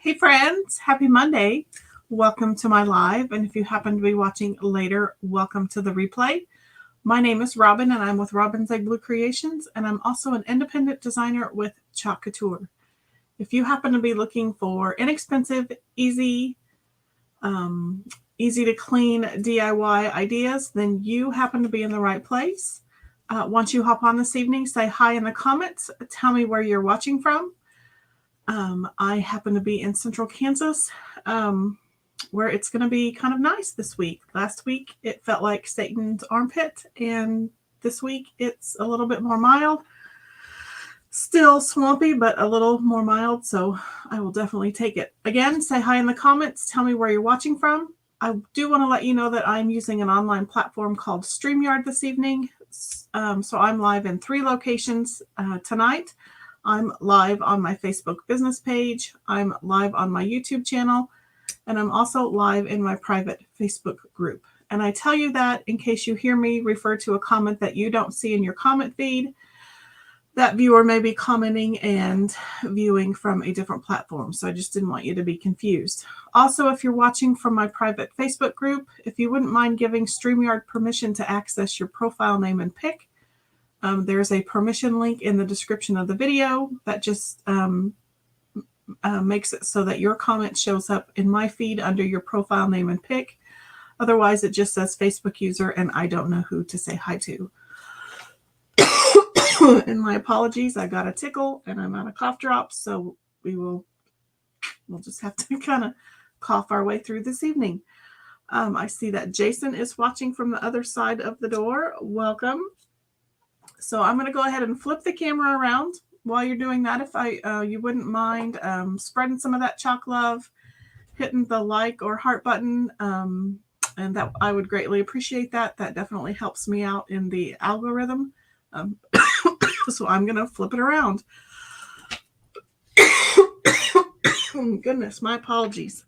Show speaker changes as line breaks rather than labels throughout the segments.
Hey friends, happy Monday. Welcome to my live, and if you happen to be watching later, welcome to the replay. My name is Robin, and I'm with Robin's Egg Blue Creations, and I'm also an independent designer with Couture. If you happen to be looking for inexpensive, easy to clean DIY ideas, then you happen to be in the right place. Once you hop on this evening, say hi in the comments. Tell me where you're watching from. I happen to be in central Kansas, where it's going to be kind of nice this week. Last week, it felt like Satan's armpit, and this week, it's a little bit more mild. Still swampy, but a little more mild, so I will definitely take it. Again, say hi in the comments. Tell me where you're watching from. I do want to let you know that I'm using an online platform called StreamYard this evening. So I'm live in 3 locations tonight. I'm live on my Facebook business page. I'm live on my YouTube channel. And I'm also live in my private Facebook group. And I tell you that in case you hear me refer to a comment that you don't see in your comment feed. That viewer may be commenting and viewing from a different platform. So I just didn't want you to be confused. Also, if you're watching from my private Facebook group, if you wouldn't mind giving StreamYard permission to access your profile name and pic, there's a permission link in the description of the video that just makes it so that your comment shows up in my feed under your profile name and pic. Otherwise, it just says Facebook user, and I don't know who to say hi to. And my apologies, I got a tickle and I'm out of cough drops, so we'll just have to kind of cough our way through this evening. I see that Jason is watching from the other side of the door. Welcome. So I'm going to go ahead and flip the camera around. While you're doing that, if you wouldn't mind spreading some of that chalk love, hitting the like or heart button, and that I would greatly appreciate that. That definitely helps me out in the algorithm. So I'm going to flip it around. Goodness, my apologies.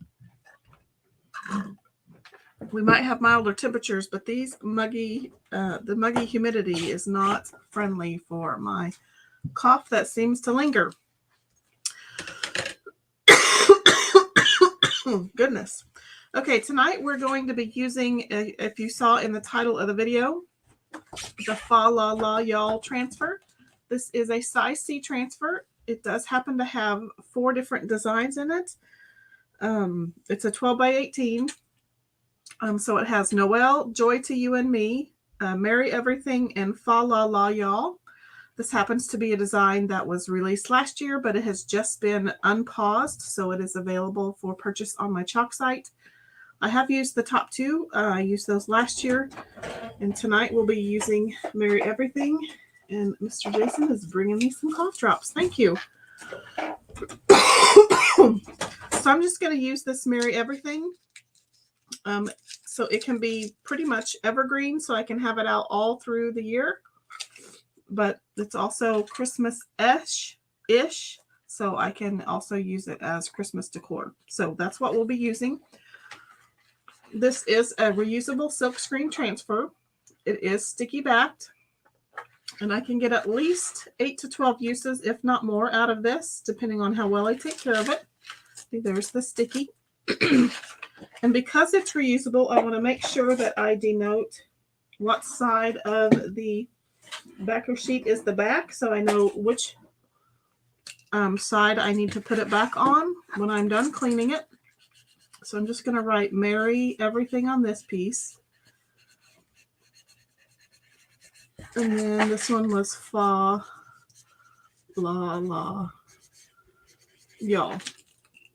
We might have milder temperatures, but these the muggy humidity is not friendly for my cough that seems to linger. Goodness. Okay, tonight we're going to be using, if you saw in the title of the video, the Fa La La Y'all transfer. This is a size C transfer. It does happen to have 4 different designs in it. It's a 12 by 18. So it has Noel, Joy to You and Me, Merry Everything, and Fa La La Y'all. This happens to be a design that was released last year, but it has just been unpaused, so it is available for purchase on my chalk site. I have used the top 2. I used those last year, and tonight we'll be using Merry Everything, and Mr. Jason is bringing me some cough drops. Thank you. So I'm just going to use this Merry Everything. So it can be pretty much evergreen, so I can have it out all through the year. But it's also Christmas-ish, so I can also use it as Christmas decor. So that's what we'll be using. This is a reusable silkscreen transfer. It is sticky backed, and I can get at least 8 to 12 uses, if not more, out of this, depending on how well I take care of it. See, there's the sticky. And because it's reusable, I want to make sure that I denote what side of the backer sheet is the back, so I know which side I need to put it back on when I'm done cleaning it. So I'm just going to write Merry Everything on this piece. And then this one was Fa La La Y'all.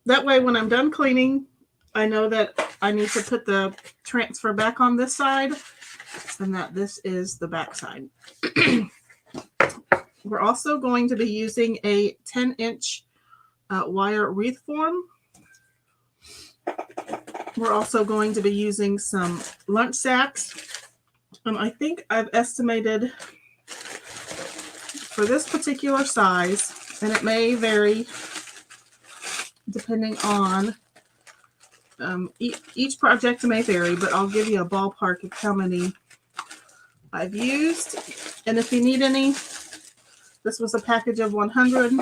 That way when I'm done cleaning, I know that I need to put the transfer back on this side and that this is the back side. We're also going to be using a 10-inch wire wreath form. We're also going to be using some lunch sacks. I think I've estimated for this particular size, and it may vary depending on each project may vary, but I'll give you a ballpark of how many I've used. And if you need any, this was a package of 100.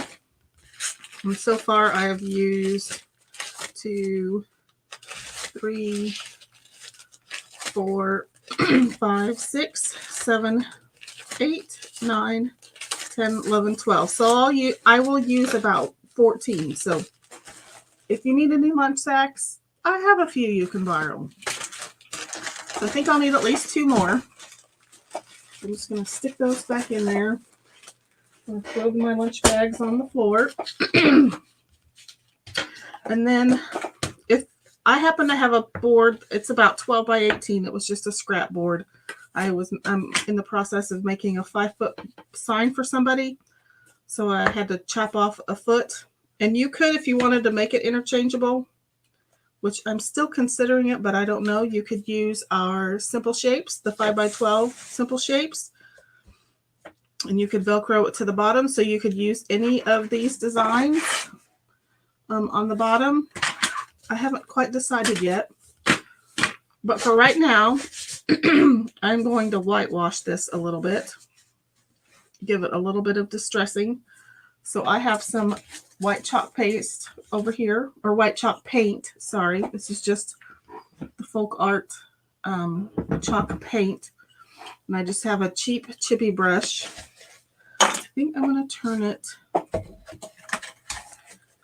And so far I have used 2, 3, 4, 5, 6, 7, 8, 9, 10, 11, 12. So I will use about 14. So if you need any lunch sacks, I have a few you can borrow. So I think I'll need at least 2 more. I'm just going to stick those back in there. I'm going to throw my lunch bags on the floor. And then if I happen to have a board, it's about 12 by 18. It was just a scrap board. I'm in the process of making a 5-foot sign for somebody. So I had to chop off a foot. And you could, if you wanted to make it interchangeable, which I'm still considering it, but I don't know. You could use our simple shapes, the 5x12 simple shapes, and you could Velcro it to the bottom. So you could use any of these designs on the bottom. I haven't quite decided yet, but for right now, I'm going to whitewash this a little bit, give it a little bit of distressing. So I have some white chalk paste over here, or white chalk paint. Sorry, this is just the folk art chalk paint. And I just have a cheap chippy brush. I think I'm going to turn it.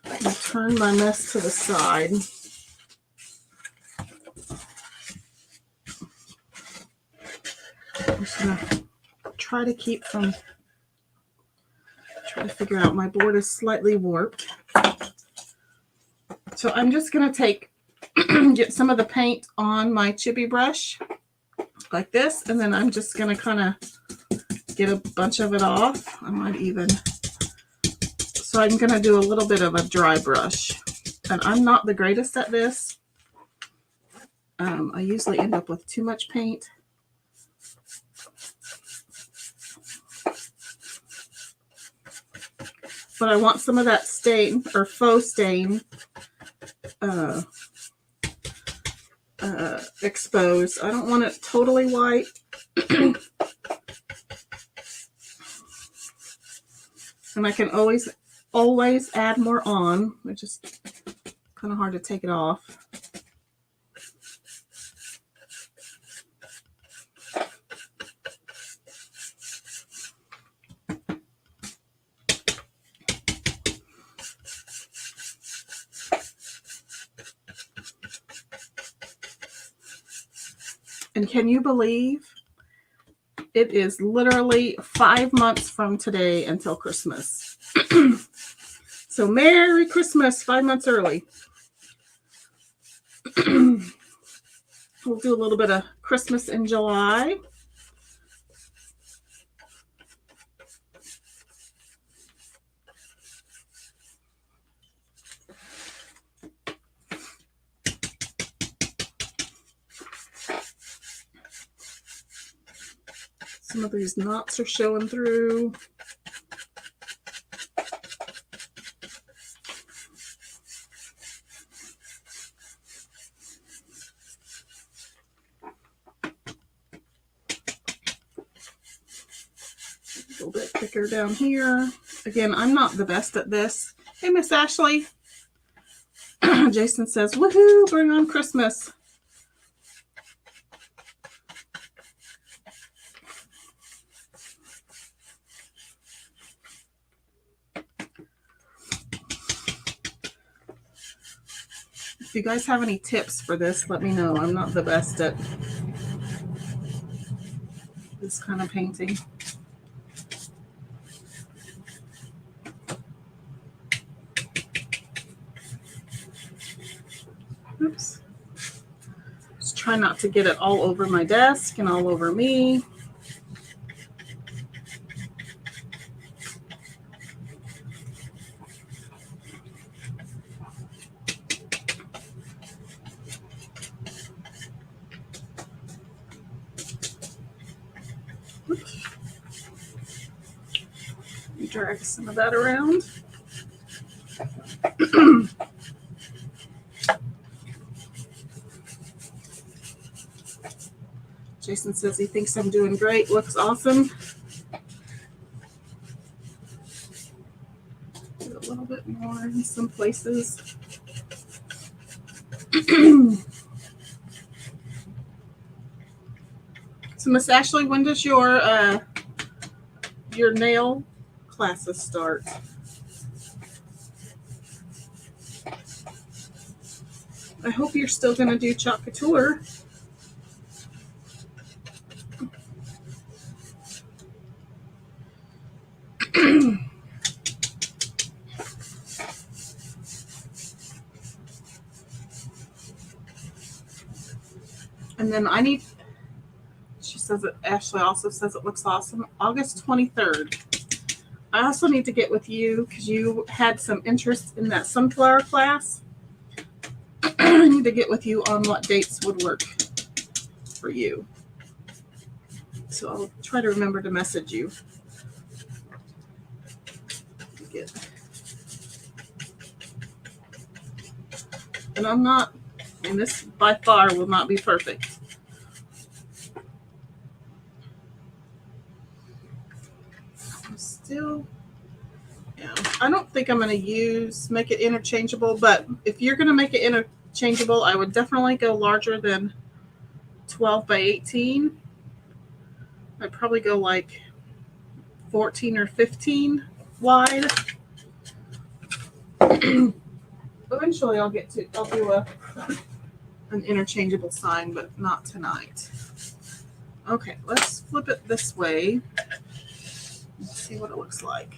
And turn my mess to the side. I'm just going to try to keep from. Try to figure out, my board is slightly warped. So I'm just going to get some of the paint on my chippy brush like this, and then I'm just going to kind of get a bunch of it off. I might even, so I'm going to do a little bit of a dry brush, and I'm not the greatest at this. I usually end up with too much paint. But I want some of that stain, or faux stain, exposed. I don't want it totally white. And I can always add more on. I just Kind of hard to take it off. And can you believe it is literally 5 months from today until Christmas? So Merry Christmas, 5 months early. We'll do a little bit of Christmas in July. Some of these knots are showing through. A little bit thicker down here. Again, I'm not the best at this. Hey, Miss Ashley. Jason says, woohoo, bring on Christmas. If you guys have any tips for this, let me know. I'm not the best at this kind of painting. Oops. Just try not to get it all over my desk and all over me. Oops. Drag some of that around. Jason says he thinks I'm doing great. Looks awesome. Do a little bit more in some places. So, Miss Ashley, when does your nail classes start? I hope you're still going to do Chalk Couture. And then I need, she says it, Ashley also says it looks awesome. August 23rd. I also need to get with you because you had some interest in that sunflower class. I need to get with you on what dates would work for you. So I'll try to remember to message you. And I'm not, and this by far will not be perfect. I'm still, yeah, I don't think I'm going to make it interchangeable, but if you're going to make it interchangeable, I would definitely go larger than 12 by 18. I'd probably go like 14 or 15 wide. Eventually I'll do an interchangeable sign, but not tonight. Okay, let's flip it this way. Let's see what it looks like.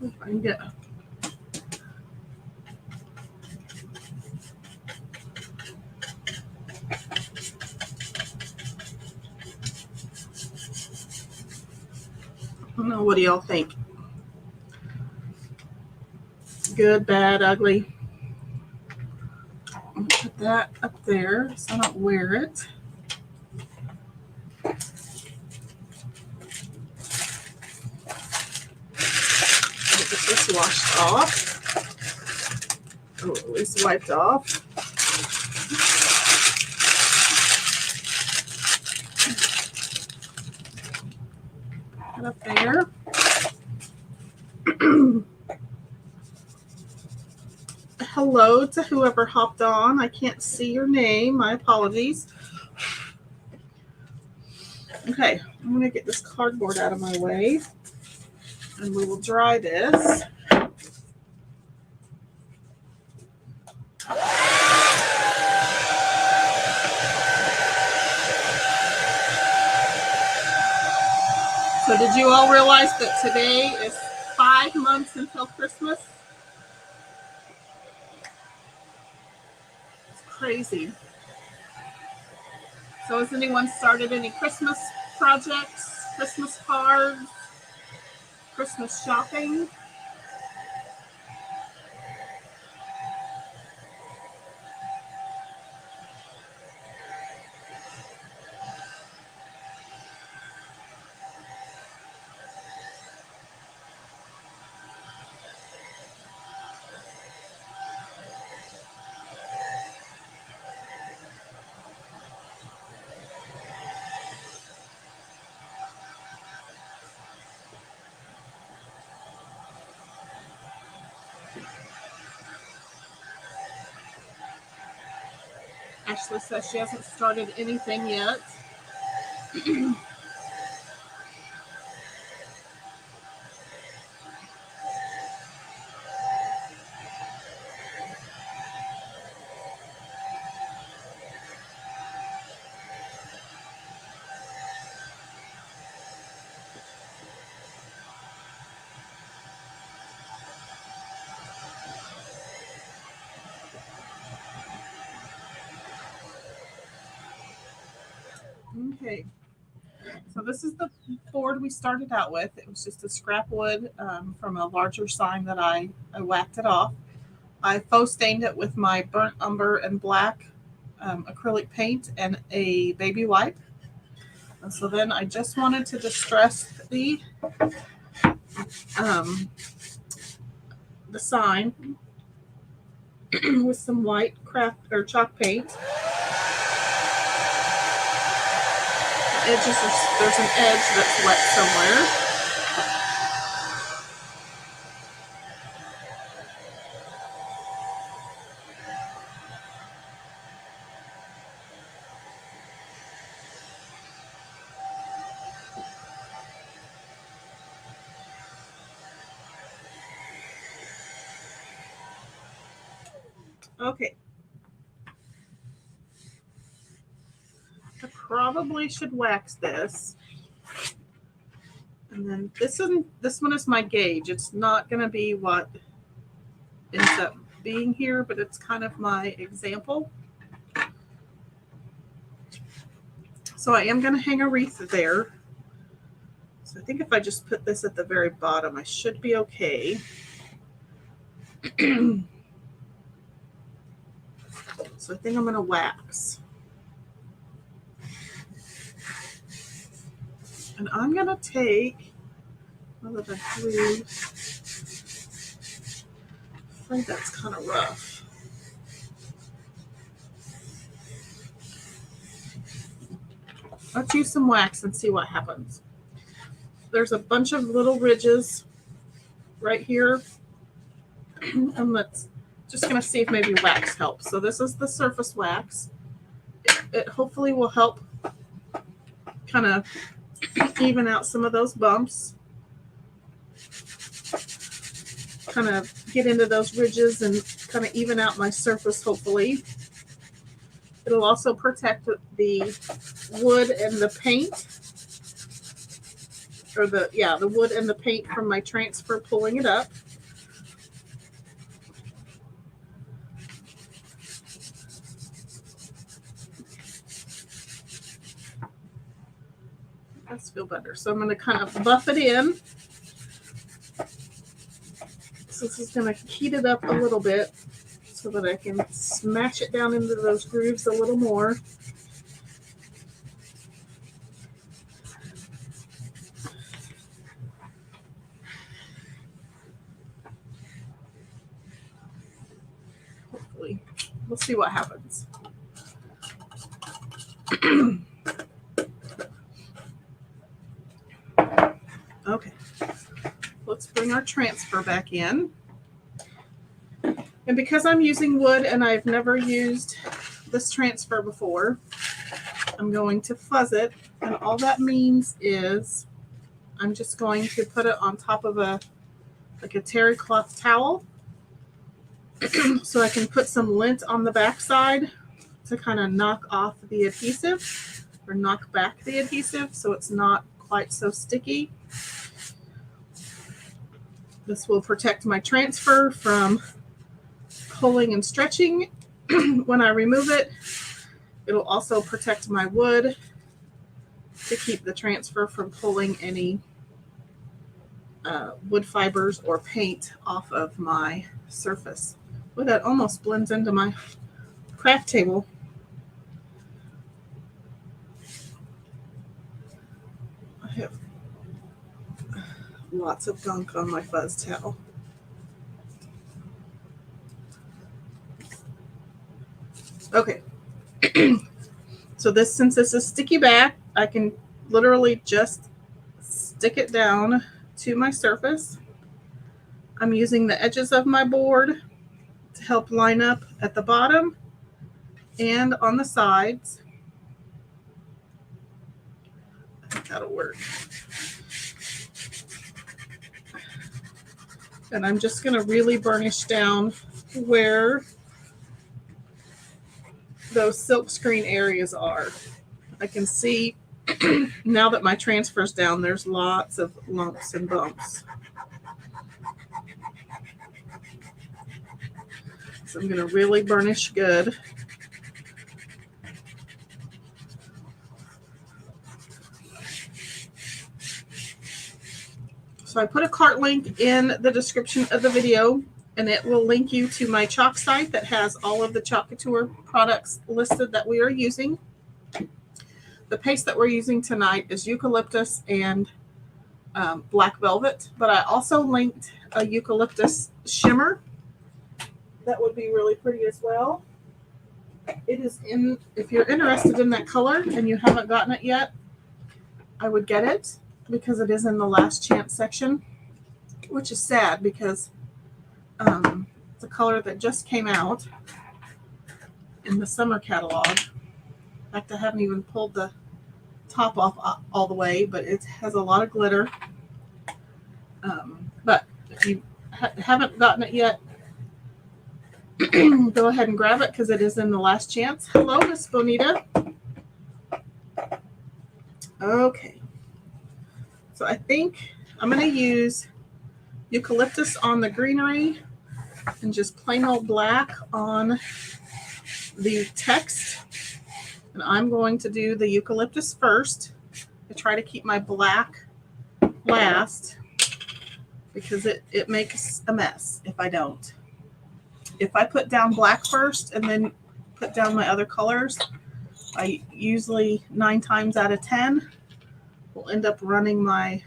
If I can get I don't know, what do y'all think? Good, bad, ugly? I'll put that up there so I don't wear it. Get this washed off. Oh, at least wiped off. Put up there. hello to whoever hopped on. I can't see your name. My apologies. Okay, I'm going to get this cardboard out of my way, and we will dry this. So did you all realize that today is 5 months until Christmas? It's crazy. So has anyone started any Christmas projects, Christmas cards, Christmas shopping? Ashley says she hasn't started anything yet. Okay, so this is the board we started out with. It was just a scrap wood from a larger sign that I whacked it off. I faux stained it with my burnt umber and black acrylic paint and a baby wipe. And so then I just wanted to distress the sign with some white craft or chalk paint. Edges there's an edge that's wet somewhere. Okay. I probably should wax this. And then this one is my gauge. It's not going to be what ends up being here, but it's kind of my example. So I am going to hang a wreath there. So I think if I just put this at the very bottom, I should be okay. So I think I'm going to wax. And I'm going to take, I think that's kind of rough. Let's use some wax and see what happens. There's a bunch of little ridges right here. And let's just going to see if maybe wax helps. So this is the surface wax. It hopefully will help kind of even out some of those bumps. Kind of get into those ridges and kind of even out my surface, hopefully. It'll also protect the wood and the paint. Or the wood and the paint from my transfer pulling it up. Let's feel better. So I'm going to kind of buff it in. So this is going to heat it up a little bit so that I can smash it down into those grooves a little more. Hopefully. We'll see what happens. Okay, let's bring our transfer back in. And because I'm using wood and I've never used this transfer before, I'm going to fuzz it. And all that means is I'm just going to put it on top of a terry cloth towel so I can put some lint on the back side to kind of knock off the adhesive or knock back the adhesive so it's not quite so sticky. This will protect my transfer from pulling and stretching when I remove it. It'll also protect my wood to keep the transfer from pulling any wood fibers or paint off of my surface. Well, that almost blends into my craft table. I have lots of gunk on my fuzz towel. Okay. So since this is sticky back, I can literally just stick it down to my surface. I'm using the edges of my board to help line up at the bottom and on the sides. I think that'll work. And I'm just going to really burnish down where those silk screen areas are. I can see now that my transfer's down, there's lots of lumps and bumps. So I'm going to really burnish good. So I put a cart link in the description of the video, and it will link you to my chalk site that has all of the Chalk Couture products listed that we are using. The paste that we're using tonight is eucalyptus and black velvet, but I also linked a eucalyptus shimmer that would be really pretty as well. It is in, if you're interested in that color and you haven't gotten it yet, I would get it because it is in the last chance section, which is sad because it's a color that just came out in the summer catalog. In fact, I haven't even pulled the top off all the way, but it has a lot of glitter. But if you haven't gotten it yet, go ahead and grab it because it is in the last chance. Hello, Miss Bonita. Okay. So I think I'm going to use eucalyptus on the Greenery and just plain old black on the text. And I'm going to do the eucalyptus first. I try to keep my black last because it makes a mess if I don't. If I put down black first and then put down my other colors, I usually 9 times out of 10 will end up running my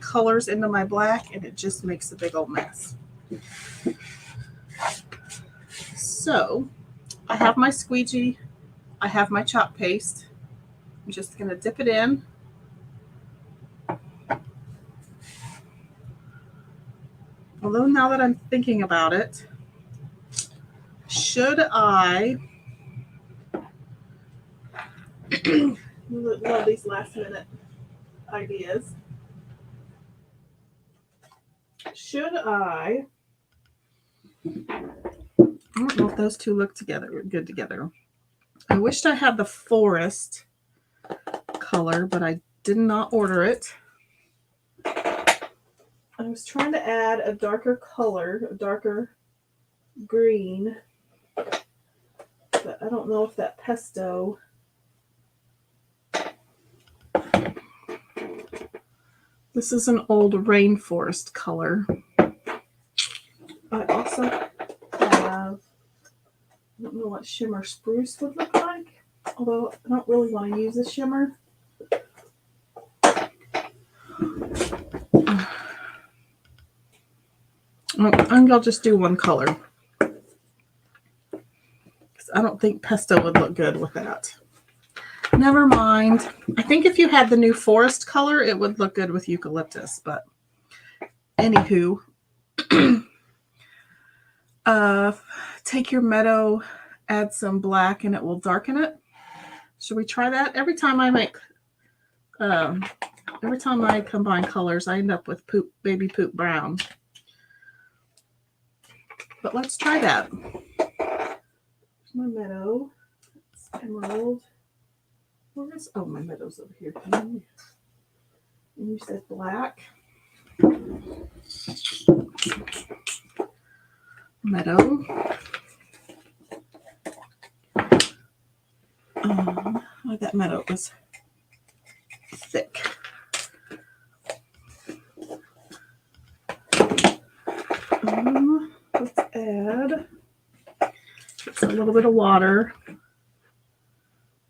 colors into my black, and it just makes a big old mess. So I have my squeegee. I have my chalk paste. I'm just going to dip it in. Although now that I'm thinking about it, should I love these last minute ideas. Should I don't know if those two look good together. I wished I had the forest color, but I did not order it. I was trying to add a darker color, a darker green, but I don't know if that pesto. This is an old rainforest color. I also have, I don't know what shimmer spruce would look like, although I don't really want to use a shimmer. I think I'll just do one color. I don't think pesto would look good with that. Never mind. I think if you had the new forest color, it would look good with eucalyptus. But anywho, take your meadow, add some black, and it will darken it. Should we try that? Every time I combine colors, I end up with baby poop brown. But let's try that. Here's my meadow. It's emerald. Oh, my meadow's over here. And you said black. Meadow. That meadow was thick. Let's add just a little bit of water.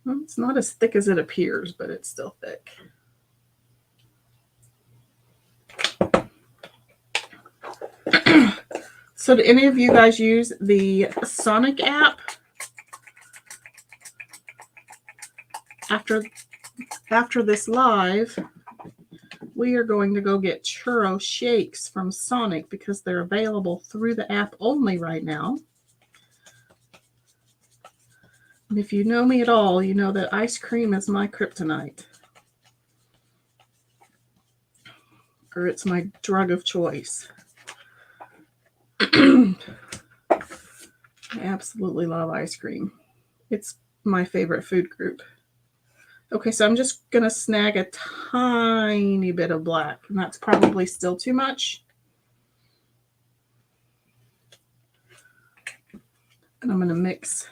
Well, it's not as thick as it appears, but it's still thick. So do any of you guys use the Sonic app? After this live, we are going to go get churro shakes from Sonic because they're available through the app only right now. And if you know me at all, you know that ice cream is my kryptonite. Or it's my drug of choice. I absolutely love ice cream. It's my favorite food group. Okay, so I'm just going to snag a tiny bit of black, and that's probably still too much. And I'm going to mix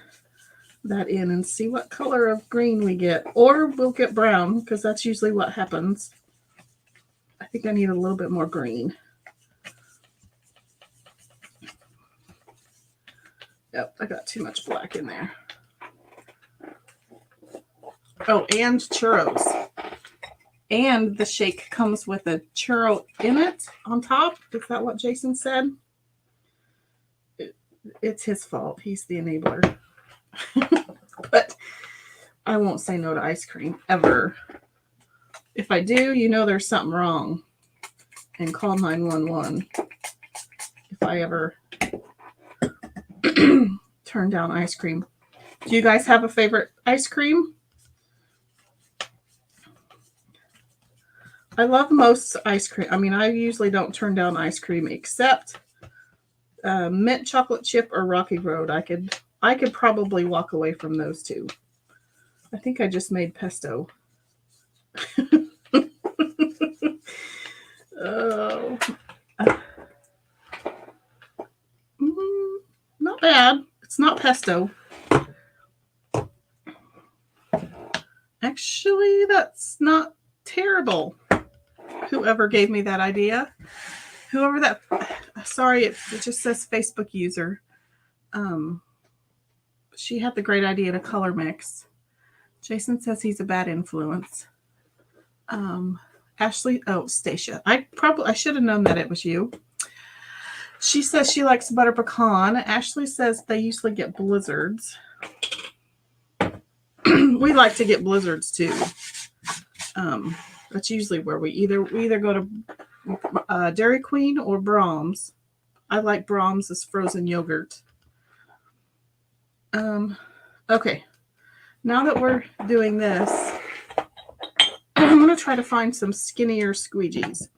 that in and see what color of green we get. Or we'll get brown, because that's usually what happens. I think I need a little bit more green. Yep, I got too much black in there. Oh, and churros. And the shake comes with a churro in it on top. Is that what Jason said? It's his fault. He's the enabler. But I won't say no to ice cream, ever. If I do, you know there's something wrong. And call 911 if I ever turn down ice cream. Do you guys have a favorite ice cream? I love most ice cream. I mean, I usually don't turn down ice cream except mint chocolate chip or Rocky Road. I could probably walk away from those two. I think I just made pesto. Oh, not bad. It's not pesto. Actually, that's not terrible. Whoever gave me that idea, sorry, it just says Facebook user. She had the great idea to color mix. Jason says he's a bad influence. Ashley, Stacia. I should have known that it was you. She says she likes butter pecan. Ashley says they usually get blizzards. We like to get blizzards too. That's usually where we either go to Dairy Queen or Brahms. I like Brahms as frozen yogurt. Okay. Now that we're doing this, I'm going to try to find some skinnier squeegees.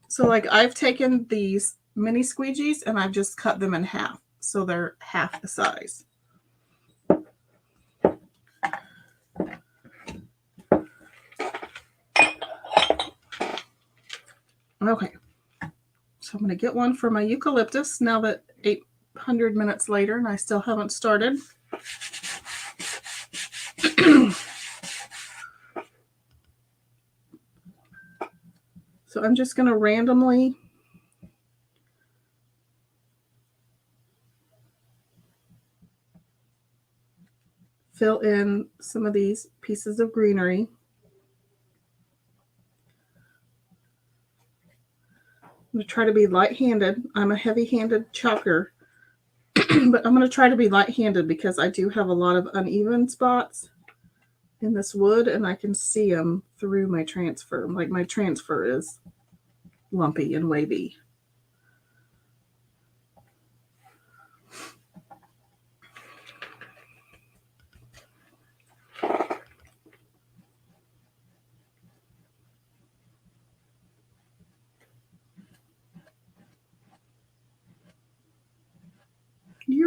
So like I've taken these mini squeegees and I've just cut them in half. So they're half the size. Okay. So I'm going to get one for my eucalyptus now that 800 minutes later and I still haven't started. So I'm just going to randomly fill in some of these pieces of greenery. I'm going to try to be light-handed. I'm a heavy-handed chalker, but I'm going to try to be light-handed because I do have a lot of uneven spots in this wood, and I can see them through my transfer. Like my transfer is lumpy and wavy.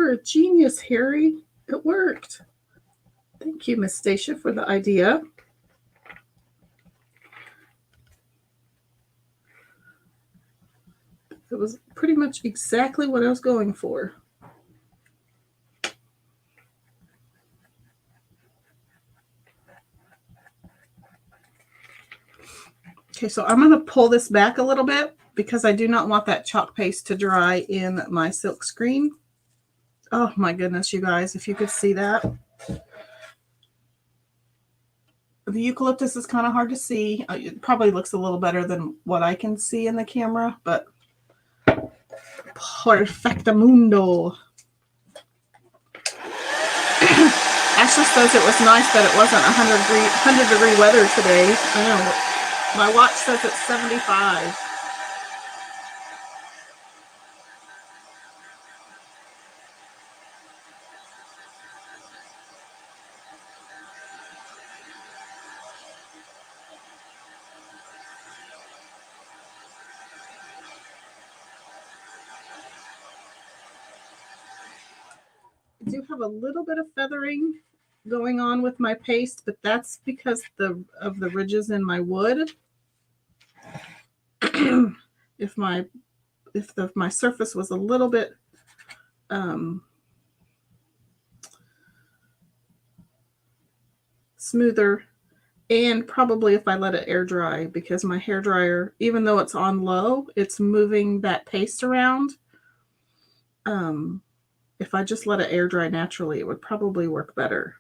You're a genius, Harry. It worked. Thank you, Miss Stacia, for the idea. It was pretty much exactly what I was going for. Okay, so I'm going to pull this back a little bit because I do not want that chalk paste to dry in my silk screen. Oh my goodness, you guys, if you could see that. The eucalyptus is kind of hard to see. It probably looks a little better than what I can see in the camera, but perfectamundo. Ashley says it was nice that it wasn't 100 degree weather today. I know. My watch says it's 75. I do have a little bit of feathering going on with my paste, but that's because of the ridges in my wood. If my surface was a little bit smoother, and probably if I let it air dry, because my hair dryer, even though it's on low, it's moving that paste around. If I just let it air dry naturally, it would probably work better.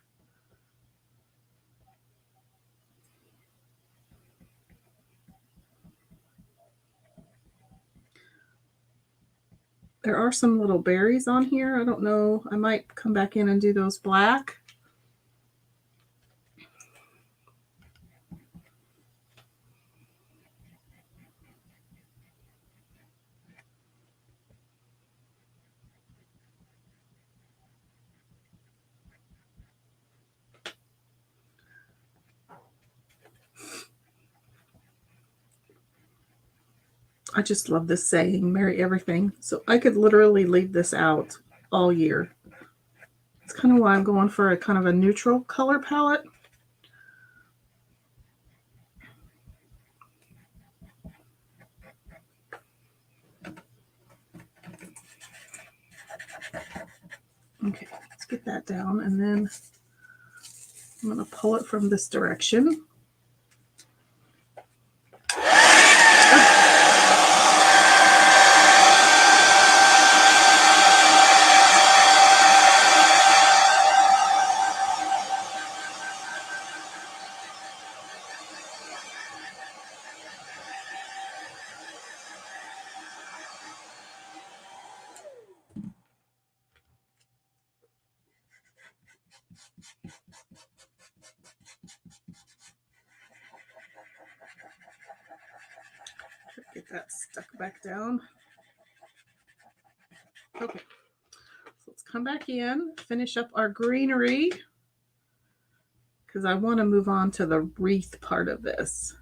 There are some little berries on here. I don't know. I might come back in and do those black. I just love this saying, marry everything. So I could literally leave this out all year. It's kind of why I'm going for a kind of a neutral color palette. Okay, let's get that down, and then I'm going to pull it from this direction. Get that stuck back down. Okay, so let's come back in, finish up our greenery, because I want to move on to the wreath part of this.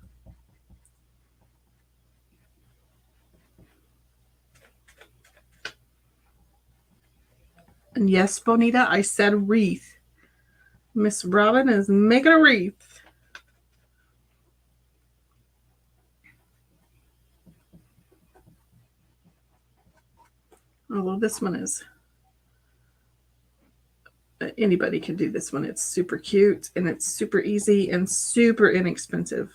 And yes, Bonita, I said wreath. Miss Robin is making a wreath. Although this one is, anybody can do this one. It's super cute and it's super easy and super inexpensive.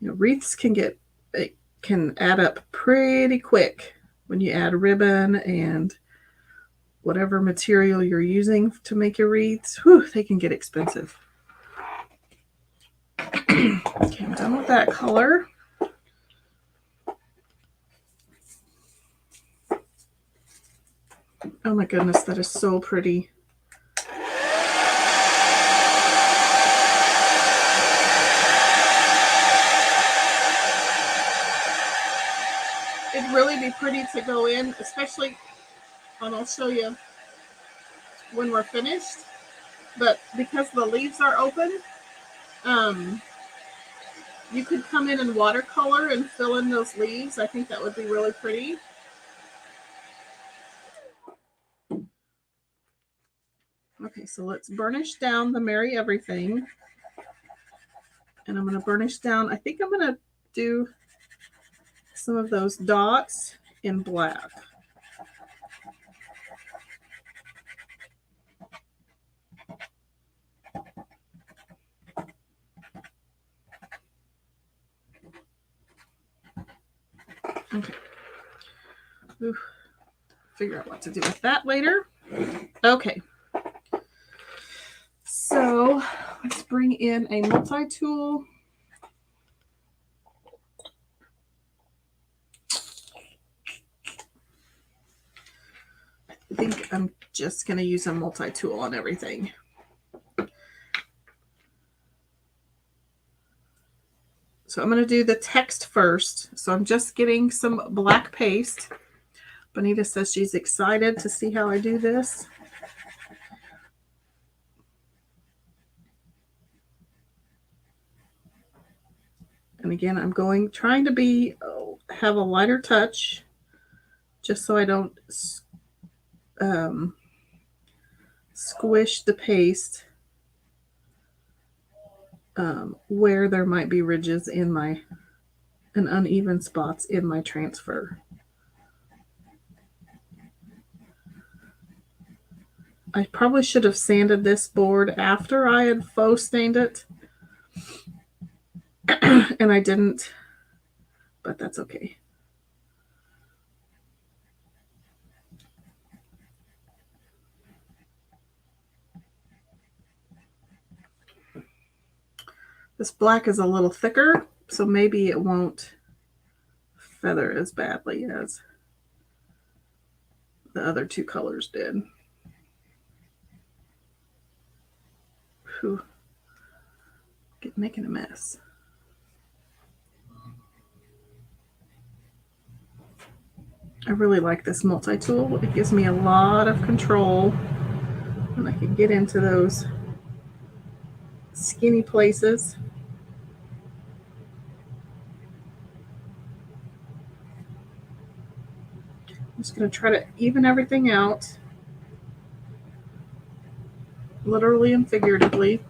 You know, wreaths can add up pretty quick when you add ribbon and whatever material you're using to make your wreaths. Whew, they can get expensive. Okay, I'm done with that color. Oh my goodness, that is so pretty. It'd really be pretty to go in, especially, and I'll show you when we're finished, but because the leaves are open, you could come in and watercolor and fill in those leaves. I think that would be really pretty. Okay, so let's burnish down the Merry Everything. And I'm going to burnish down, I think I'm going to do some of those dots in black. Okay. Ooh, figure out what to do with that later. Okay. So let's bring in a multi-tool. I think I'm just going to use a multi-tool on everything. So I'm going to do the text first. So I'm just getting some black paste. Bonita says she's excited to see how I do this. And again, I'm trying to have a lighter touch, just so I don't squish the paste where there might be ridges and uneven spots in my transfer. I probably should have sanded this board after I had faux stained it. And I didn't, but that's okay. This black is a little thicker, so maybe it won't feather as badly as the other two colors did. Whew. Making a mess. I really like this multi-tool. It gives me a lot of control, and I can get into those skinny places. I'm just going to try to even everything out, literally and figuratively.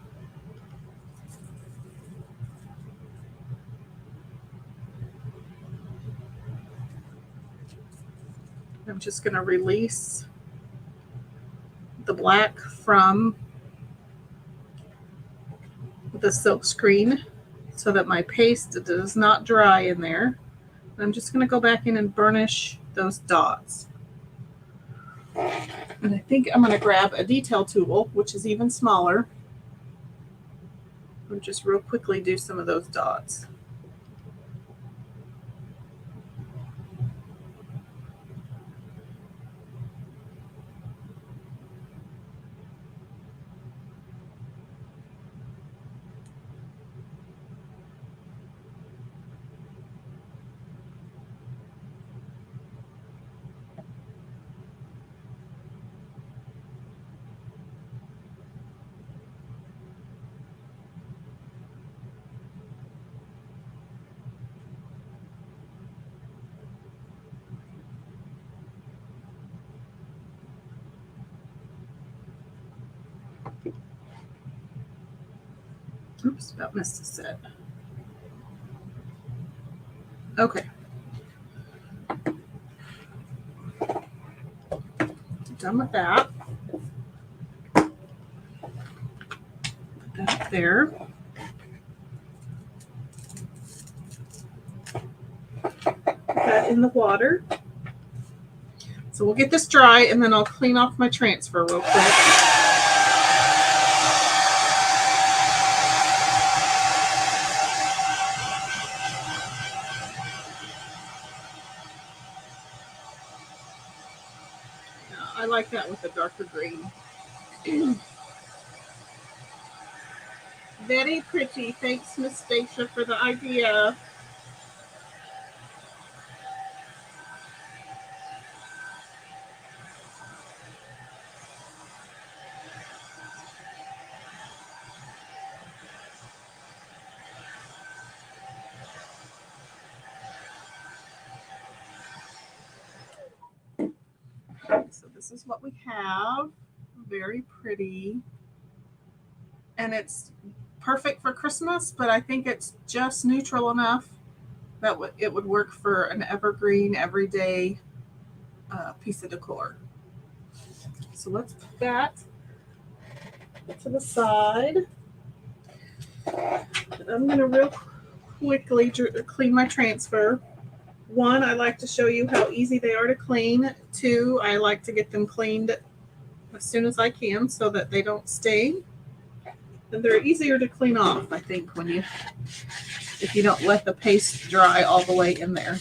I'm just going to release the black from the silk screen so that my paste does not dry in there. I'm just going to go back in and burnish those dots. And I think I'm going to grab a detail tool, which is even smaller, and just real quickly do some of those dots. Oops, about missed a set. Okay. Done with that. Put that up there. Put that in the water. So we'll get this dry, and then I'll clean off my transfer real quick. I like that with the darker green. Very pretty. Thanks, Miss Stacia, for the idea. So this is what we have. Very pretty. and it's perfect for Christmas, but I think it's just neutral enough that it would work for an evergreen, everyday piece of decor. So let's put that to the side. I'm going to real quickly clean my transfer. 1, I like to show you how easy they are to clean. 2, I like to get them cleaned as soon as I can so that they don't stain. And they're easier to clean off, I think, if you don't let the paste dry all the way in there.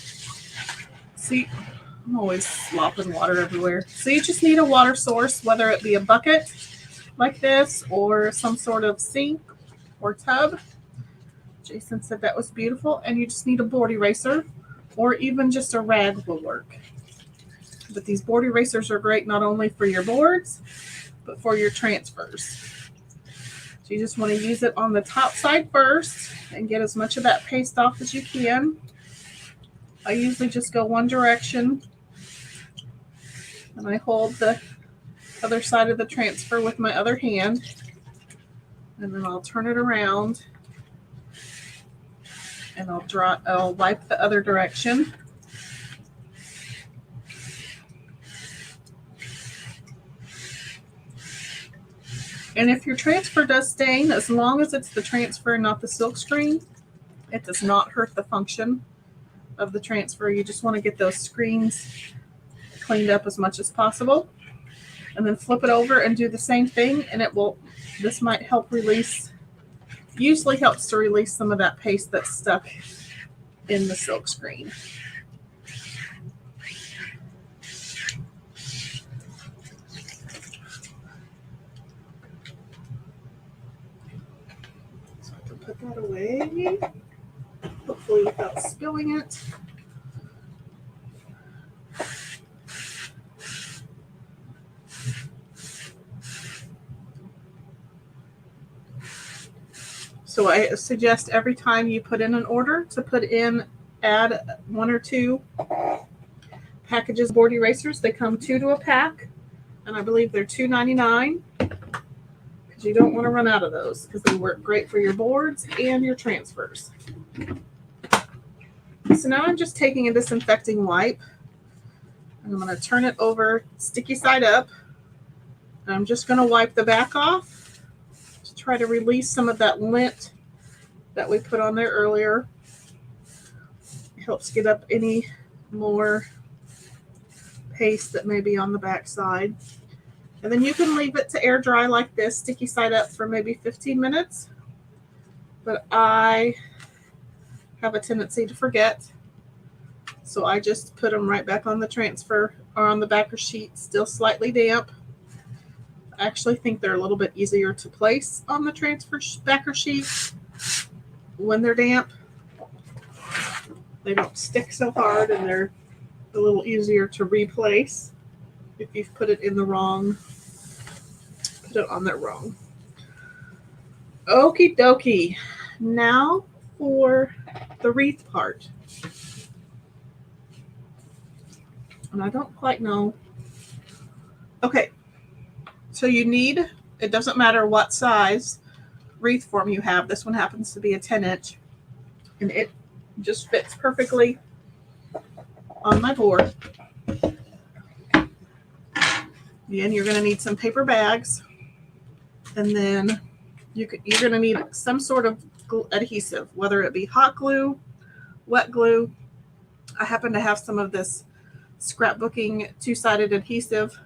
See, I'm always slopping water everywhere. So you just need a water source, whether it be a bucket like this or some sort of sink or tub. Jason said that was beautiful. And you just need a board eraser, or even just a rag will work. But these board erasers are great not only for your boards, but for your transfers. So you just want to use it on the top side first and get as much of that paste off as you can. I usually just go one direction, and I hold the other side of the transfer with my other hand, and then I'll turn it around and I'll wipe the other direction. And if your transfer does stain, as long as it's the transfer and not the silk screen, it does not hurt the function of the transfer. You just want to get those screens cleaned up as much as possible. And then flip it over and do the same thing, and this might help release, usually helps to release some of that paste that's stuck in the silk screen. So I can put that away, hopefully without spilling it. So I suggest every time you put in an order to add 1 or 2 packages of board erasers. They come 2 to a pack, and I believe they're $2.99, because you don't want to run out of those, because they work great for your boards and your transfers. So now I'm just taking a disinfecting wipe, and I'm going to turn it over sticky side up, and I'm just going to wipe the back off. Try to release some of that lint that we put on there earlier. It helps get up any more paste that may be on the back side. And then you can leave it to air dry like this, sticky side up, for maybe 15 minutes. But I have a tendency to forget, so I just put them right back on the transfer or on the backer sheet, still slightly damp. I actually think they're a little bit easier to place on the transfer backer sheet when they're damp. They don't stick so hard, and they're a little easier to replace if you've put it on there wrong. Okie dokie. Now for the wreath part. And I don't quite know. Okay. So it doesn't matter what size wreath form you have. This one happens to be a 10-inch, and it just fits perfectly on my board. Again, you're going to need some paper bags, and then you're going to need some sort of adhesive, whether it be hot glue, wet glue. I happen to have some of this scrapbooking 2-sided adhesive.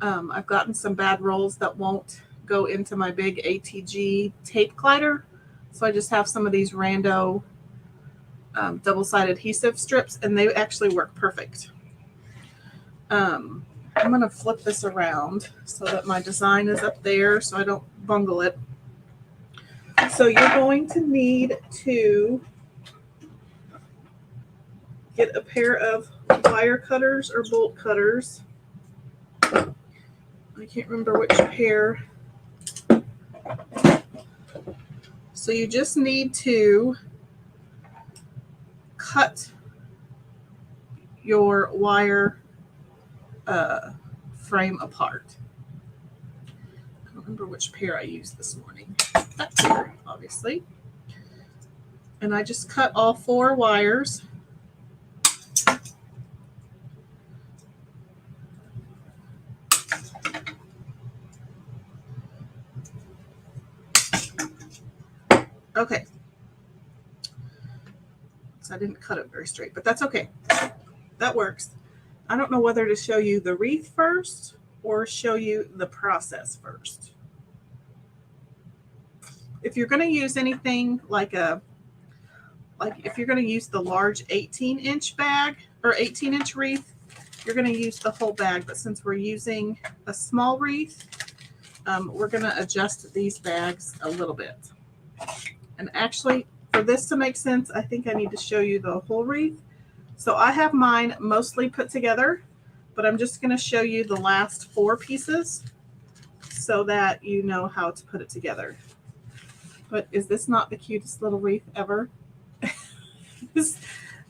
I've gotten some bad rolls that won't go into my big ATG tape glider, so I just have some of these rando double-sided adhesive strips, and they actually work perfect. I'm going to flip this around so that my design is up there so I don't bungle it. So you're going to need to get a pair of wire cutters or bolt cutters. I can't remember which pair. So you just need to cut your wire frame apart. I don't remember which pair I used this morning. That pair, obviously. And I just cut all 4 wires. Okay. So I didn't cut it very straight, but that's okay. That works. I don't know whether to show you the wreath first or show you the process first. If you're going to use anything like if you're going to use the large 18-inch bag or 18-inch wreath, you're going to use the whole bag. But since we're using a small wreath, we're going to adjust these bags a little bit. And actually, for this to make sense, I think I need to show you the whole wreath. So I have mine mostly put together, but I'm just going to show you the last 4 pieces so that you know how to put it together. But is this not the cutest little wreath ever? It's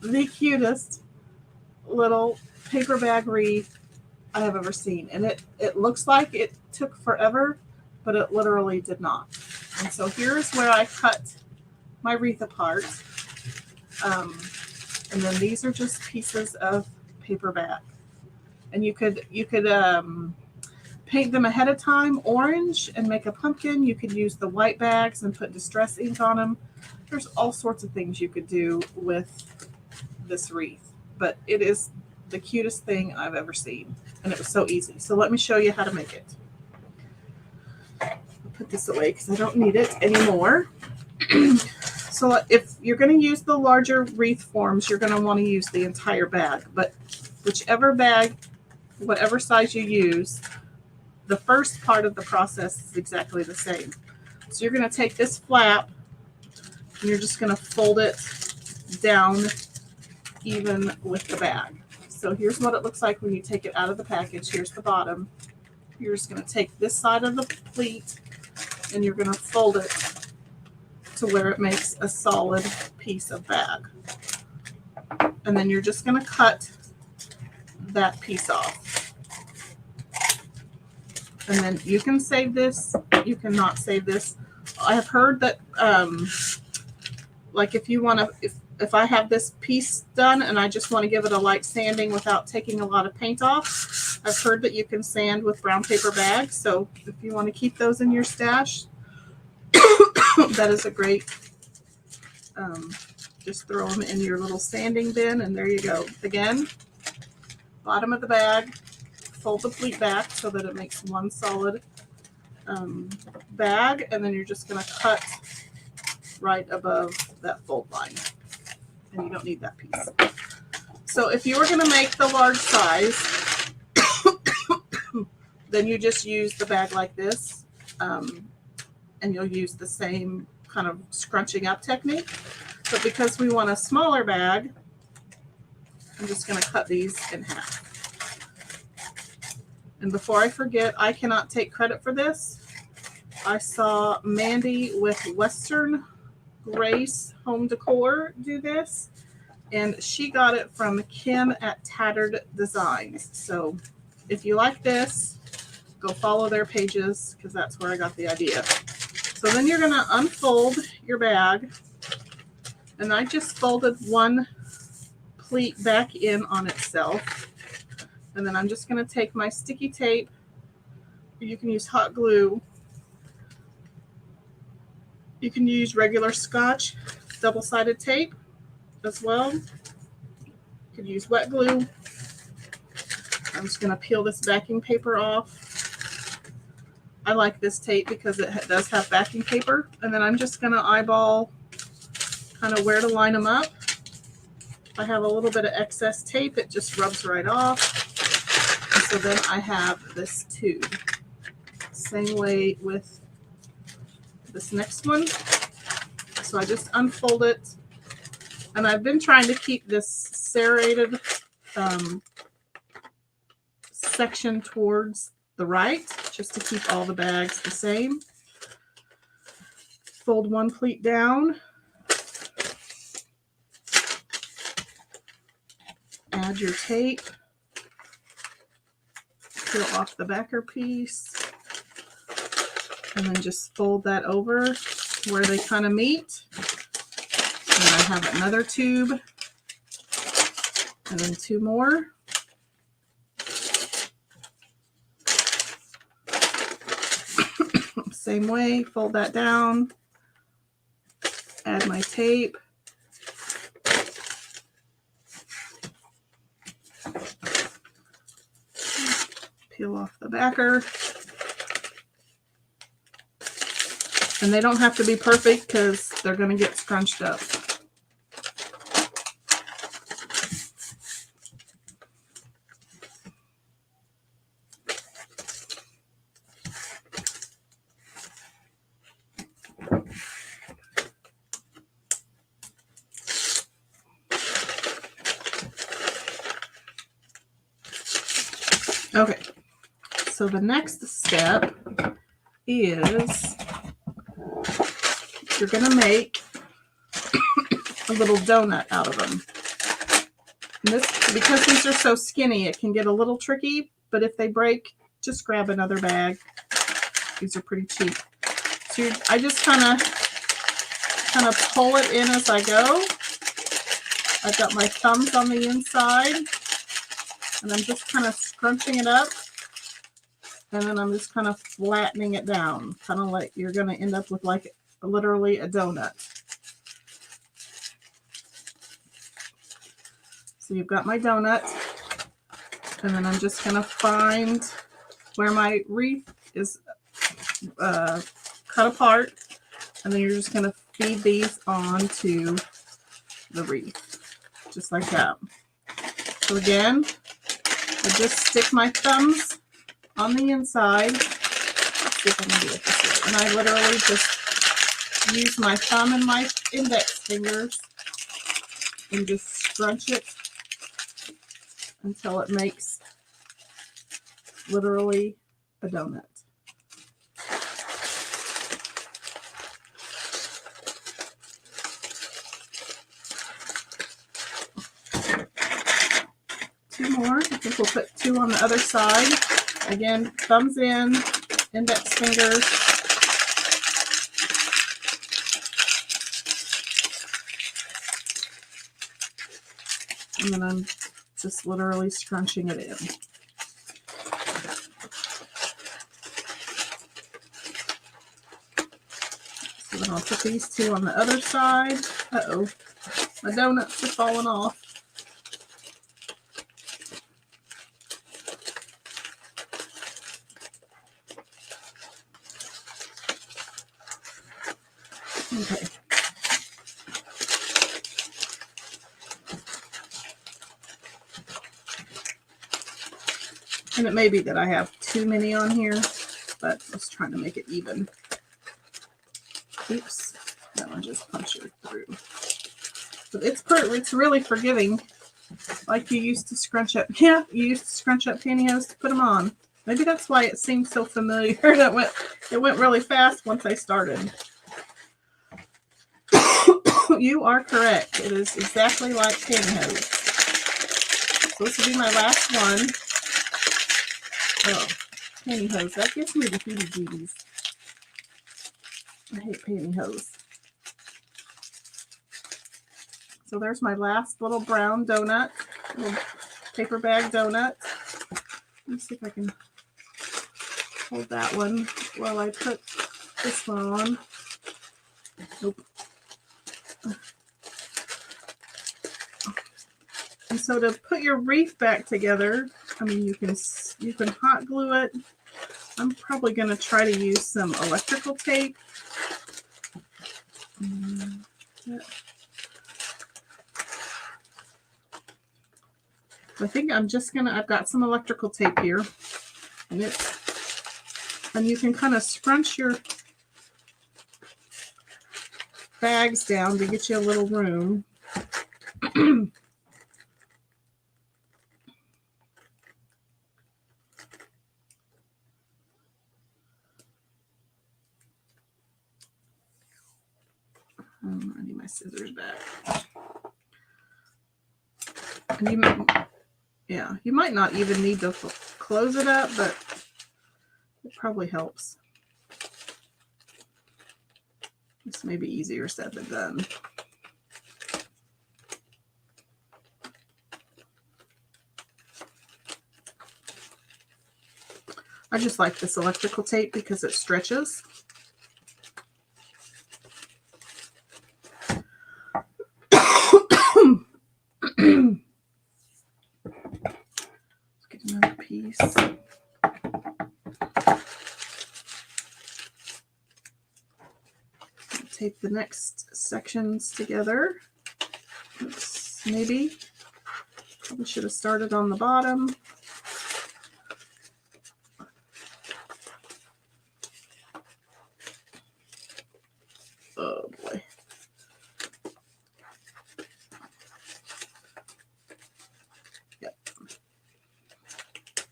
the cutest little paper bag wreath I have ever seen. And it looks like it took forever, but it literally did not. And so here's where I cut my wreath apart. And then these are just pieces of paper bag. And you could paint them ahead of time orange and make a pumpkin. You could use the white bags and put distress ink on them. There's all sorts of things you could do with this wreath, but it is the cutest thing I've ever seen, and it was so easy. So let me show you how to make it. I'll put this away because I don't need it anymore. So if you're going to use the larger wreath forms, you're going to want to use the entire bag, but whichever bag, whatever size you use, the first part of the process is exactly the same. So you're going to take this flap and you're just going to fold it down even with the bag. So here's what it looks like when you take it out of the package. Here's the bottom. You're just going to take this side of the pleat and you're going to fold it to where it makes a solid piece of bag. And then you're just going to cut that piece off. And then you can save this, you cannot save this. I have heard that like if you want to, if I have this piece done and I just want to give it a light sanding without taking a lot of paint off, I've heard that you can sand with brown paper bags. So if you want to keep those in your stash, that is a great, just throw them in your little sanding bin and there you go. Again, bottom of the bag, fold the pleat back so that it makes one solid bag, and then you're just going to cut right above that fold line, and you don't need that piece. So if you were going to make the large size, then you just use the bag like this, and you'll use the same kind of scrunching up technique. But because we want a smaller bag, I'm just going to cut these in half. And before I forget, I cannot take credit for this. I saw Mandy with Western Grace Home Decor do this, and she got it from Kim at Tattered Designs. So if you like this, go follow their pages because that's where I got the idea. So then you're going to unfold your bag, and I just folded one pleat back in on itself. And then I'm just going to take my sticky tape, or you can use hot glue. You can use regular Scotch double-sided tape as well. You could use wet glue. I'm just going to peel this backing paper off. I like this tape because it does have backing paper. And then I'm just going to eyeball kind of where to line them up. If I have a little bit of excess tape, it just rubs right off. So then I have this tube. Same way with this next one. So I just unfold it. And I've been trying to keep this serrated section towards the right, just to keep all the bags the same. Fold one pleat down. Add your tape. Peel off the backer piece. And then just fold that over where they kind of meet. And I have another tube. And then 2 more. Same way, fold that down. Add my tape. Peel off the backer. And they don't have to be perfect because they're going to get scrunched up. Okay, so the next step is you're going to make a little donut out of them. And this, because these are so skinny, it can get a little tricky, but if they break, just grab another bag. These are pretty cheap. So I just kind of pull it in as I go. I've got my thumbs on the inside, and I'm just kind of scrunching it up, and then I'm just kind of flattening it down, kind of like you're going to end up with like literally a donut. So you've got my donut, and then I'm just going to find where my wreath is cut apart, and then you're just going to feed these onto the wreath, just like that. So again, I just stick my thumbs on the inside. Let's see if I can do it this way. And I literally just use my thumb and my index fingers and just scrunch it until it makes literally a donut. Two more. I think we'll put 2 on the other side. Again, thumbs in, index fingers. And then I'm just literally scrunching it in. So then I'll put these 2 on the other side. Uh-oh, my donuts are falling off. Okay. And it may be that I have too many on here, but I was trying to make it even. Oops, that one just punctured through. But it's really forgiving. Like you used to scrunch up, yeah, you used to scrunch up pantyhose to put them on. Maybe that's why it seemed so familiar. It went really fast once I started. You are correct. It is exactly like pantyhose. So this will be my last one. Oh, pantyhose. That gives me the heebie-jeebies. I hate pantyhose. So there's my last little brown donut, little paper bag donut. Let me see if I can hold that one while I put this one on. Nope. And so to put your wreath back together, I mean, you can hot glue it. I'm probably going to try to use some electrical tape. I think I'm just going to, I've got some electrical tape here. And you can kind of scrunch your bags down to get you a little room. I need my scissors back. And you might not even need to close it up, but it probably helps. This may be easier said than done. I just like this electrical tape because it stretches. Let's get another piece. Tape the next sections together. Oops, maybe. Probably should have started on the bottom. Oh boy. Yep.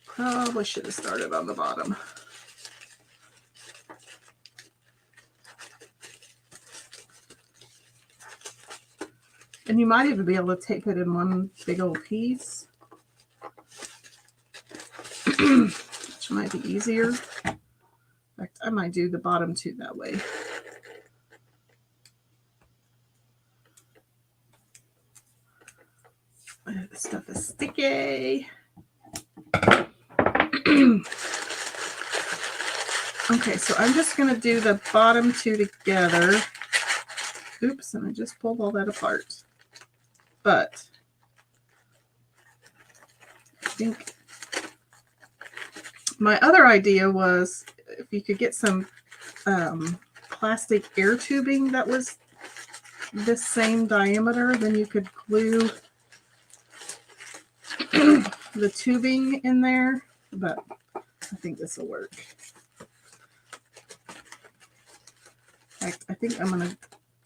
Probably should have started on the bottom. And you might even be able to tape it in one big old piece, which might be easier. In fact, I might do the bottom too that way. This stuff is sticky. Okay, so I'm just going to do the bottom two together. Oops, and I just pulled all that apart. But I think my other idea was if you could get some plastic air tubing that was this same diameter, then you could glue the tubing in there, but I think this will work. In fact, I think I'm going to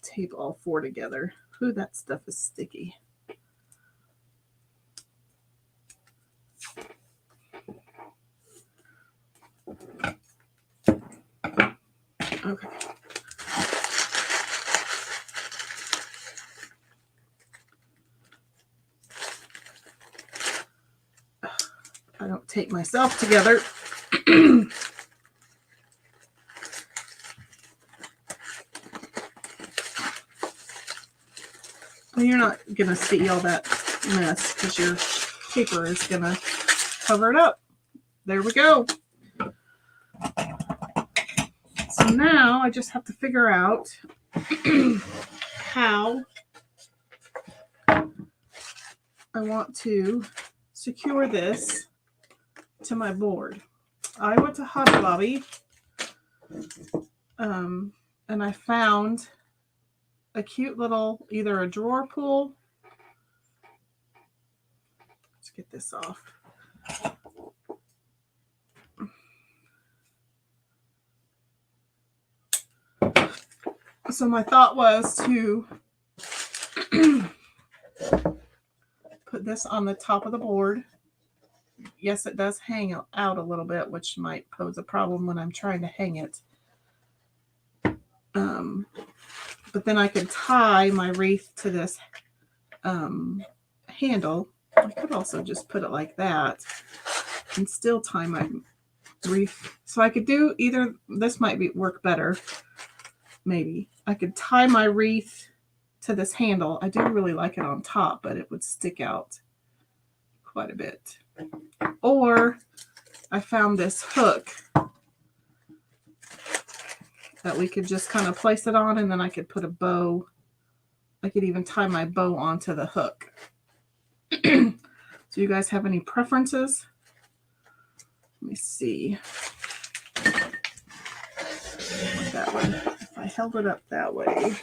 tape all four together. Ooh, that stuff is sticky. Okay. I don't tape myself together. Well, you're not going to see all that mess because your paper is going to cover it up. There we go. So now I just have to figure out how I want to secure this to my board. I went to Hobby Lobby and I found a cute little, either a drawer pull. Let's get this off. So my thought was to put this on the top of the board. Yes, it does hang out a little bit, which might pose a problem when I'm trying to hang it. But then I could tie my wreath to this handle. I could also just put it like that and still tie my wreath. So I could do either, this might work better. Maybe I could tie my wreath to this handle. I do really like it on top, but it would stick out quite a bit. Or I found this hook that we could just kind of place it on, and then I could put a bow. I could even tie my bow onto the hook. Do you guys have any preferences? Let me see. That one. If I held it up that way.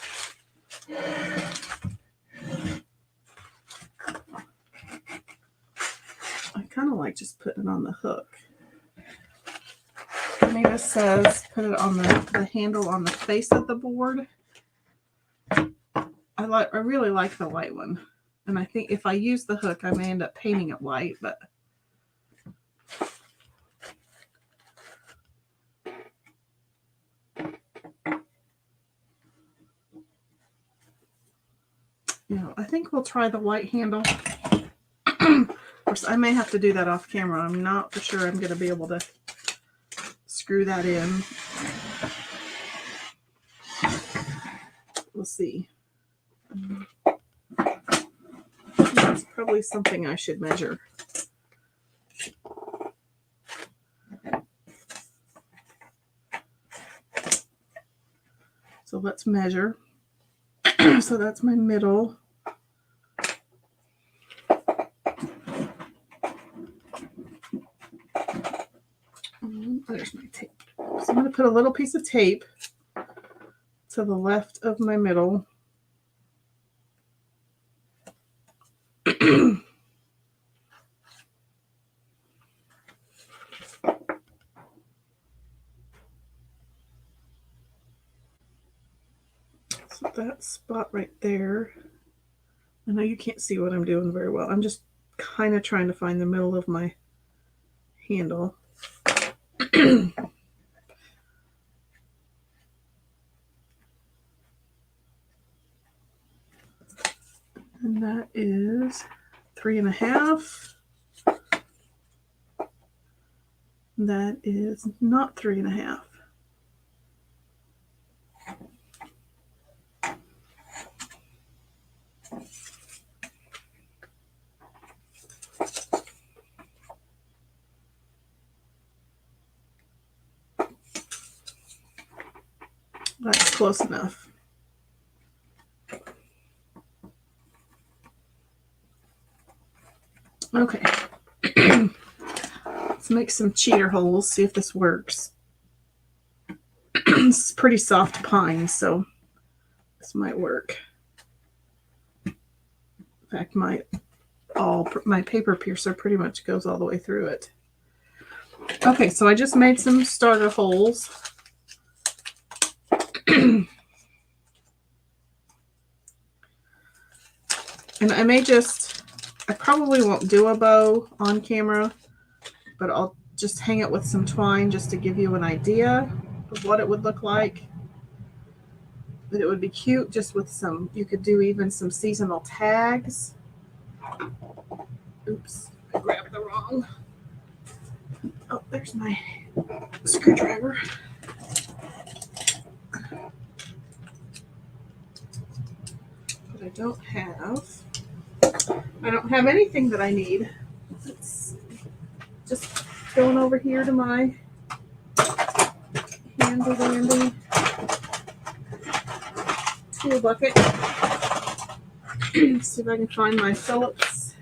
I kind of like just putting it on the hook. Maybe it says put it on the handle on the face of the board. I really like the white one. And I think if I use the hook, I may end up painting it white, but I think we'll try the white handle. Of course, I may have to do that off camera. I'm not for sure I'm going to be able to screw that in. We'll see. That's probably something I should measure. So let's measure. So that's my middle. There's my tape. So I'm going to put a little piece of tape to the left of my middle. So that spot right there. I know you can't see what I'm doing very well. I'm just kind of trying to find the middle of my handle. And that is 3.5. That is not 3.5. That's close enough. Okay. Let's make some cheater holes, see if this works. It's pretty soft pine, so this might work. In fact, my paper piercer pretty much goes all the way through it. Okay, so I just made some starter holes. And I probably won't do a bow on camera, but I'll just hang it with some twine just to give you an idea of what it would look like. But it would be cute just with some, you could do even some seasonal tags. Oops, I grabbed the wrong. Oh, there's my screwdriver. But I don't have anything that I need. It's just going over here to my handy dandy tool bucket. See if I can find my Phillips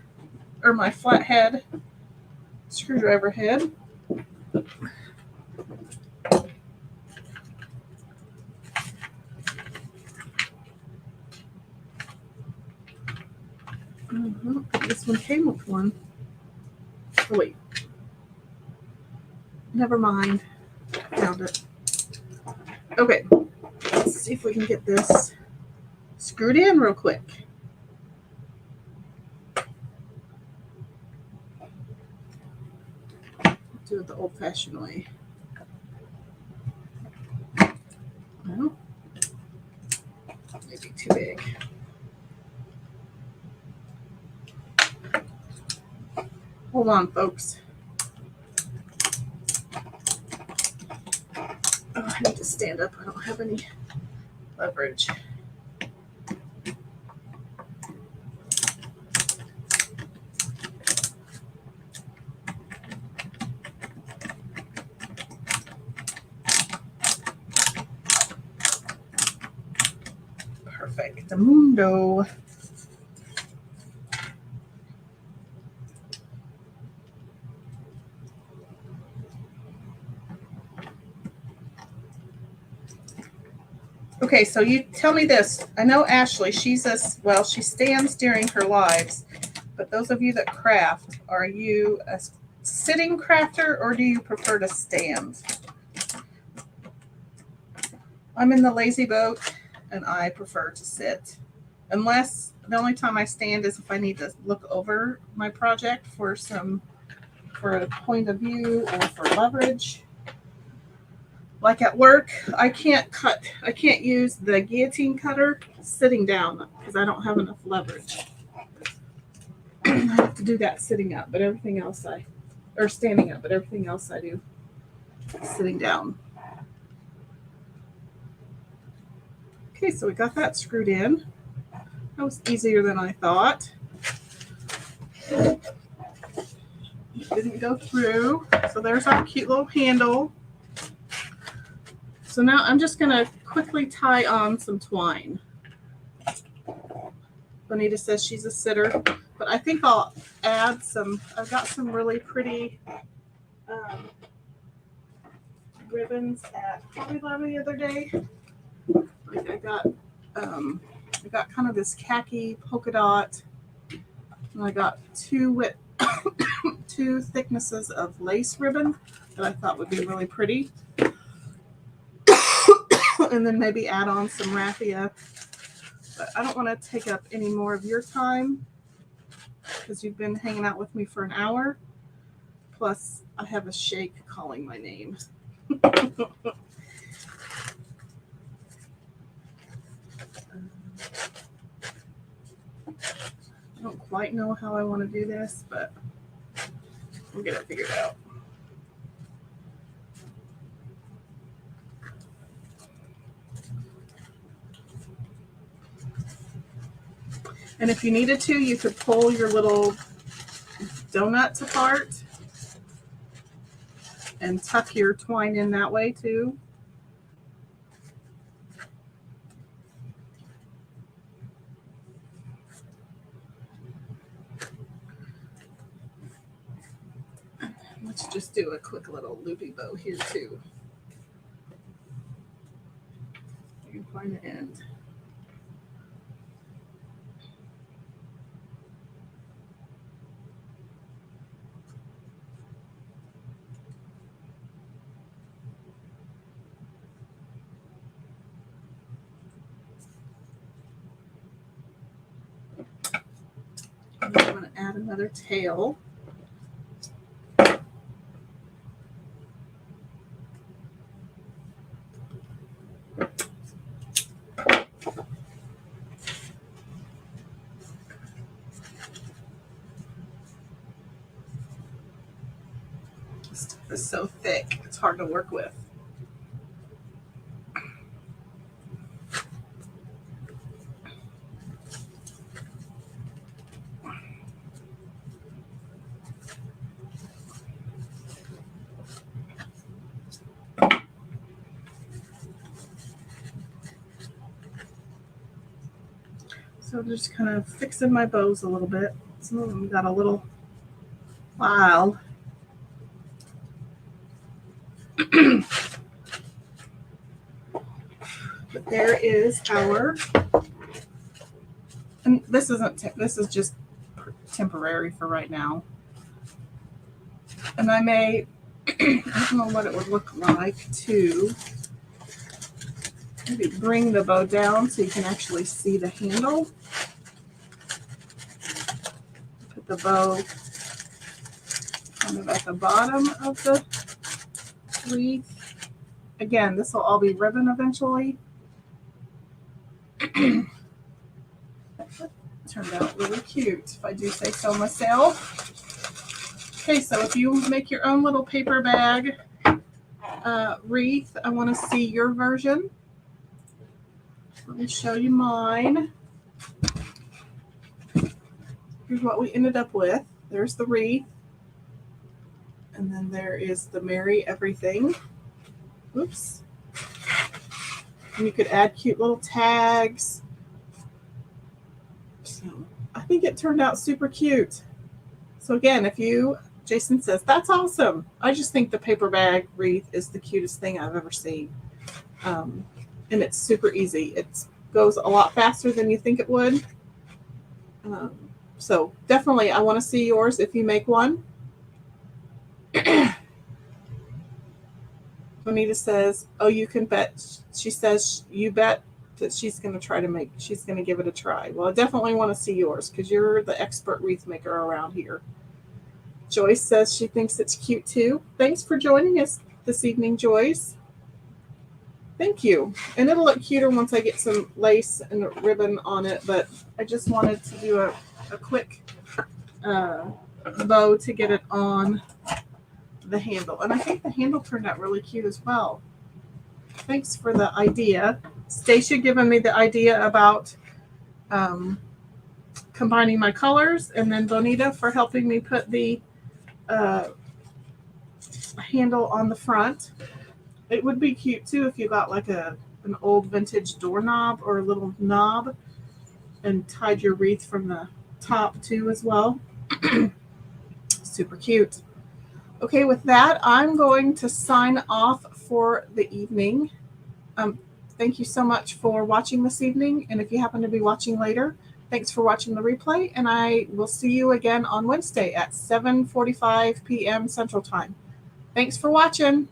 or my flathead screwdriver head. This one came with one. Oh wait. Never mind. Found it. Okay. Let's see if we can get this screwed in real quick. Do it the old-fashioned way. Well, maybe too big. Hold on, folks. Oh, I need to stand up. I don't have any leverage. Perfectamundo. Okay, so you tell me this. I know Ashley, she stands during her lives, but those of you that craft, are you a sitting crafter or do you prefer to stand? I'm in the lazy boat and I prefer to sit. Unless the only time I stand is if I need to look over my project for a point of view or for leverage. Like at work, I can't use the guillotine cutter sitting down because I don't have enough leverage. I have to do that sitting up, but everything else standing up, but everything else I do sitting down. Okay, so we got that screwed in. That was easier than I thought. It didn't go through. So there's our cute little handle. So now I'm just going to quickly tie on some twine. Bonita says she's a sitter, but I think I'll add some. I've got some really pretty ribbons at Hobby Lobby the other day. Like I got kind of this khaki polka dot, and I got two thicknesses of lace ribbon that I thought would be really pretty. And then maybe add on some raffia. But I don't want to take up any more of your time because you've been hanging out with me for an hour. Plus, I have a shake calling my name. I don't quite know how I want to do this, but we'll get it figured out. And if you needed to, you could pull your little donuts apart and tuck your twine in that way too. Let's just do a quick little loopy bow here too. You can find the end. I'm going to add another tail. This stuff is so thick, it's hard to work with. So just kind of fixing my bows a little bit. Some of them got a little wild. But there is our, and this is just temporary for right now. And I may, I don't know what it would look like to maybe bring the bow down so you can actually see the handle. Put the bow kind of at the bottom of the wreath. Again, this will all be ribbon eventually. Turned out really cute, if I do say so myself. Okay, so if you make your own little paper bag wreath, I want to see your version. Let me show you mine. Here's what we ended up with. There's the wreath. And then there is the Merry Everything. Oops. And you could add cute little tags. So I think it turned out super cute. So again, Jason says, that's awesome. I just think the paper bag wreath is the cutest thing I've ever seen. And it's super easy. It goes a lot faster than you think it would. So definitely, I want to see yours if you make one. Bonita says, oh, you can bet. She says, you bet that she's going to give it a try. Well, I definitely want to see yours because you're the expert wreath maker around here. Joyce says she thinks it's cute too. Thanks for joining us this evening, Joyce. Thank you. And it'll look cuter once I get some lace and ribbon on it, but I just wanted to do a quick bow to get it on the handle. And I think the handle turned out really cute as well. Thanks for the idea. Stacia giving me the idea about combining my colors, and then Bonita for helping me put the handle on the front. It would be cute too if you got like an old vintage doorknob or a little knob and tied your wreath from the top too as well. Super cute. Okay, with that, I'm going to sign off for the evening. Thank you so much for watching this evening, and if you happen to be watching later, thanks for watching the replay, and I will see you again on Wednesday at 7:45 p.m. Central Time. Thanks for watching.